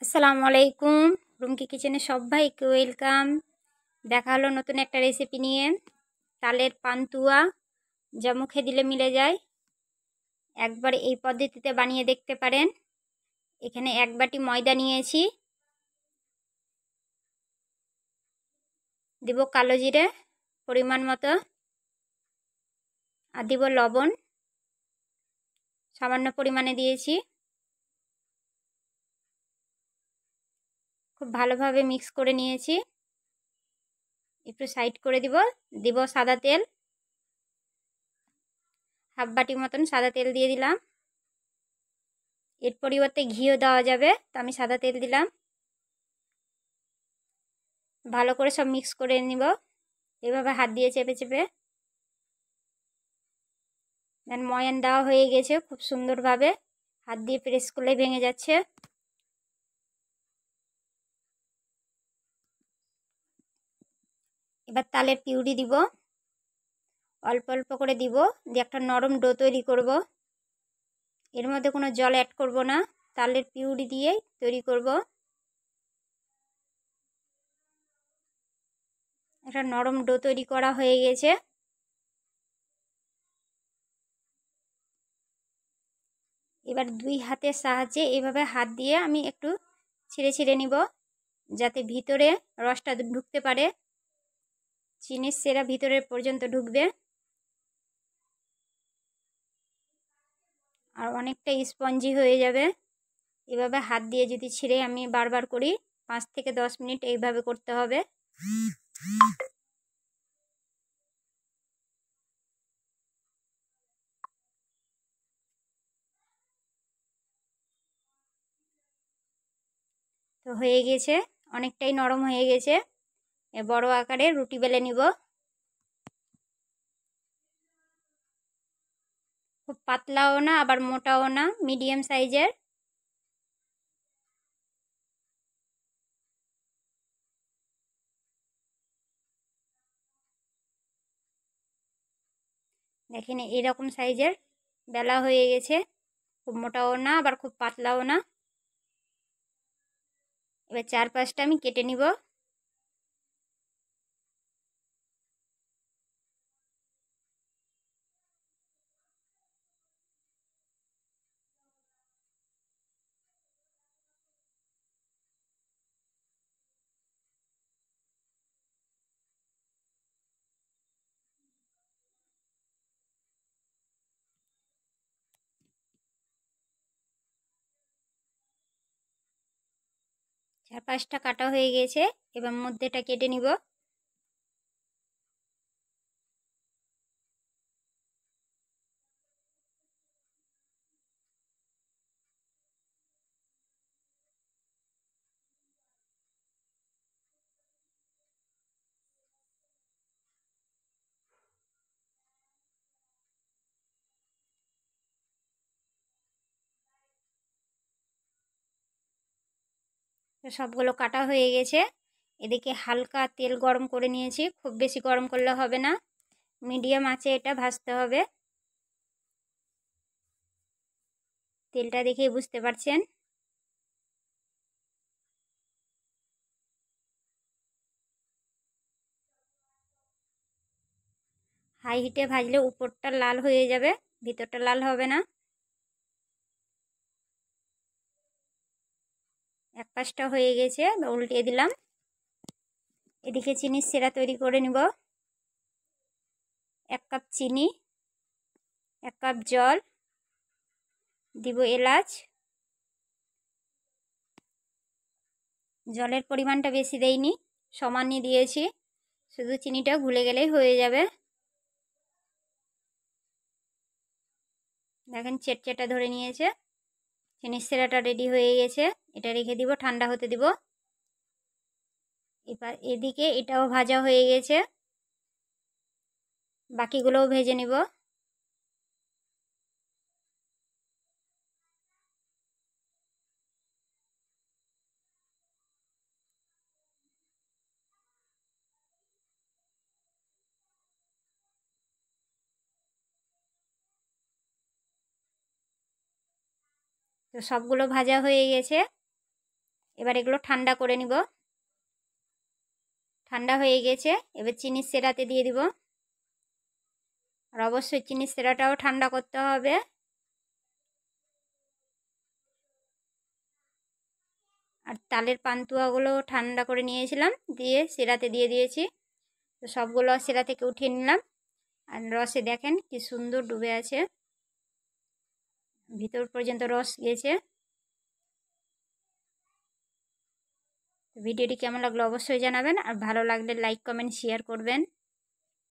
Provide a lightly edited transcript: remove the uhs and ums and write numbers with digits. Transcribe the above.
আসসালামু আলাইকুম। রুমকি কিচেনে সবাইকে ওয়েলকাম। দেখা হলো নতুন একটা রেসিপি নিয়ে, তালের পান্তুয়া, যা মুখে দিলে মিলে যায়। একবার এই পদ্ধতিতে বানিয়ে দেখতে পারেন। এখানে 1 বাটি ময়দা নিয়েছি, দিব কালো জিরে পরিমাণ মতো, আর দিব লবণ সামান্য পরিমাণে দিয়েছি। খুব ভালোভাবে মিক্স করে নিয়েছি। একটু সাইড করে দিব সাদা তেল, হাফ বাটি মতন সাদা তেল দিয়ে দিলাম। এর পরিবর্তে ঘিও দেওয়া যাবে, তো আমি সাদা তেল দিলাম। ভালো করে সব মিক্স করে নিব, এভাবে হাত দিয়ে চেপে চেপে। দেন ময়ান দেওয়া হয়ে গেছে, খুব সুন্দরভাবে হাত দিয়ে প্রেস করলে ভেঙে যাচ্ছে। এবার তালের পিউরি দিব, অল্প অল্প করে দিব, দিয়ে একটা নরম ডো তৈরি করব। এর মধ্যে কোনো জল অ্যাড করব না, তালের পিউরি দিয়েই তৈরি করব। একটা নরম ডো তৈরি করা হয়ে গেছে। এবার 2 হাতের সাহায্যে এইভাবে হাত দিয়ে আমি একটু ছিঁড়ে ছিঁড়ে নিব, যাতে ভিতরে রসটা ঢুকতে পারে, চিনির সেরা ভিতরে পর্যন্ত ঢুকবে আর অনেকটা স্পঞ্জি হয়ে যাবে। এভাবে হাত দিয়ে যদি ছিঁড়ে আমি বারবার করি, 5 থেকে 10 মিনিট এইভাবে করতে হবে। তো হয়ে গেছে, অনেকটাই নরম হয়ে গেছে। বড় আকারে রুটি বেলে নিব। খুব পাতলাও না আবার মোটাও না, মিডিয়াম সাইজের। দেখেন এরকম সাইজের বেলা হয়ে গেছে, খুব মোটাও না আবার খুব পাতলাও না। এবার 4-5টা আমি কেটে নিব। চার পাঁচটা কাটা হয়ে গেছে, এবার মধ্যেটা কেটে নিব। তো সবগুলো কাটা হয়ে গেছে। এদিকে হালকা তেল গরম করে নিয়েছি, খুব বেশি গরম করলে হবে না, মিডিয়াম আঁচে এটা ভাজতে হবে। তেলটা দেখেই বুঝতে পারছেন। হাই হিটে ভাজলে উপরটা লাল হয়ে যাবে, ভিতরটা লাল হবে না। এক পাশটা হয়ে গেছে, উল্টিয়ে দিলাম। এদিকে চিনির সিরা তৈরি করে নিব। 1 কাপ চিনি, 1 কাপ জল, দিব এলাচ। জলের পরিমাণটা বেশি দেইনি, সমানই দিয়েছি, শুধু চিনিটা ঘুলে গেলেই হয়ে যাবে। দেখেন চেটচেটা ধরে নিয়েছে। চিনির সিরাটা রেডি হয়ে গেছে, এটা রেখে দিব, ঠান্ডা হতে দিব। এবার এদিকে এটাও ভাজা হয়ে গেছে, বাকিগুলোও ভেজে নিব। তো সবগুলো ভাজা হয়ে গেছে, এবার এগুলো ঠান্ডা করে নিব। ঠান্ডা হয়ে গেছে, এবার চিনির সেরাতে দিয়ে দিব। আর অবশ্যই চিনির সেরাটাও ঠান্ডা করতে হবে। আর তালের পান্তুয়াগুলো ঠান্ডা করে নিয়েছিলাম, দিয়ে সেরাতে দিয়ে দিয়েছি। তো সবগুলো সেরা থেকে উঠিয়ে নিলাম। আর রসে দেখেন কি সুন্দর ডুবে আছে, ভিতর পর্যন্ত রস গেছে। ভিডিওটি কেমন লাগলো অবশ্যই জানাবেন, আর ভালো লাগলে লাইক কমেন্ট শেয়ার করবেন।